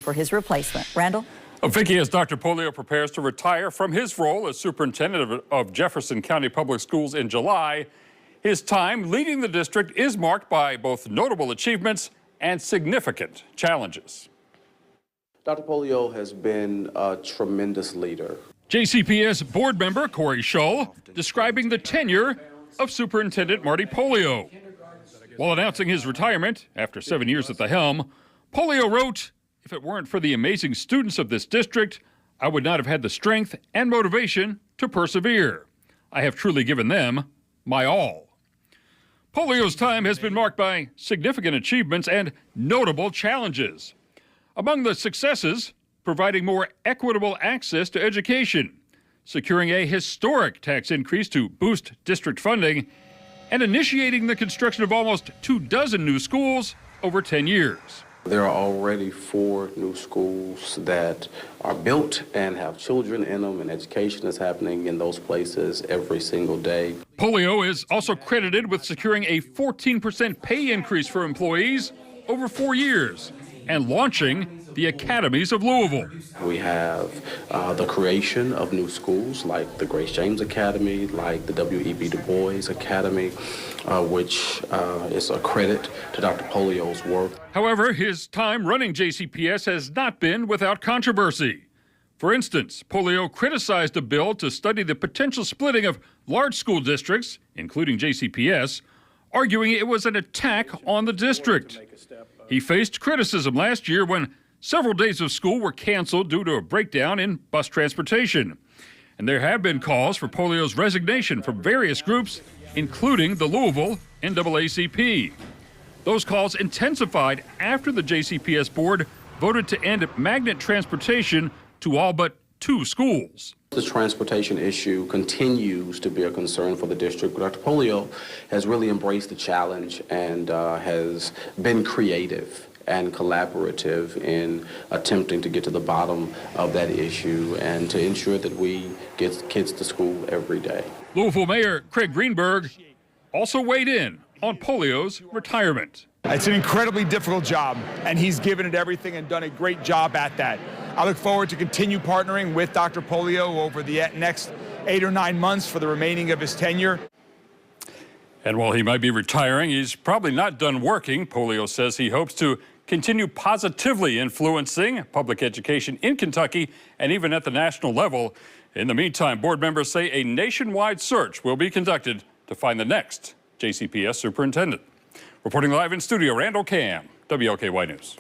for his replacement. Randall? Vicki, as Dr. Pollio prepares to retire from his role as superintendent of Jefferson County Public Schools in July, his time leading the district is marked by both notable achievements and significant challenges. Dr. Pollio has been a tremendous leader. JCPS board member Corey Shull describing the tenure of Superintendent Marty Pollio. While announcing his retirement after 7 years at the helm, Pollio wrote, "If it weren't for the amazing students of this district, I would not have had the strength and motivation to persevere. I have truly given them my all." Pollio's time has been marked by significant achievements and notable challenges. Among the successes, providing more equitable access to education, securing a historic tax increase to boost district funding, and initiating the construction of almost 24 new schools over 10 years. There are already 4 new schools that are built and have children in them, and education is happening in those places every single day. Pollio is also credited with securing a 14% pay increase for employees over 4 years and launching the Academies of Louisville. We have the creation of new schools like the Grace James Academy, like the W.E.B. Du Bois Academy, which is a credit to Dr. Pollio's work. However, his time running JCPS has not been without controversy. For instance, Pollio criticized a bill to study the potential splitting of large school districts, including JCPS, arguing it was an attack on the district. He faced criticism last year when several days of school were canceled due to a breakdown in bus transportation. And there have been calls for Pollio's resignation from various groups, including the Louisville NAACP. Those calls intensified after the JCPS board voted to end magnet transportation to all but 2 schools. The transportation issue continues to be a concern for the district. Dr. Pollio has really embraced the challenge and has been creative and collaborative in attempting to get to the bottom of that issue and to ensure that we get kids to school every day. Louisville Mayor Craig Greenberg also weighed in on Pollio's retirement. It's an incredibly difficult job, and he's given it everything and done a great job at that. I look forward to continue partnering with Dr. Pollio over the next 8 or 9 months for the remaining of his tenure. And while he might be retiring, he's probably not done working. Pollio says he hopes to continue positively influencing public education in Kentucky and even at the national level. In the meantime, board members say a nationwide search will be conducted to find the next JCPS superintendent. Reporting live in studio, Randall Cam, WLKY News.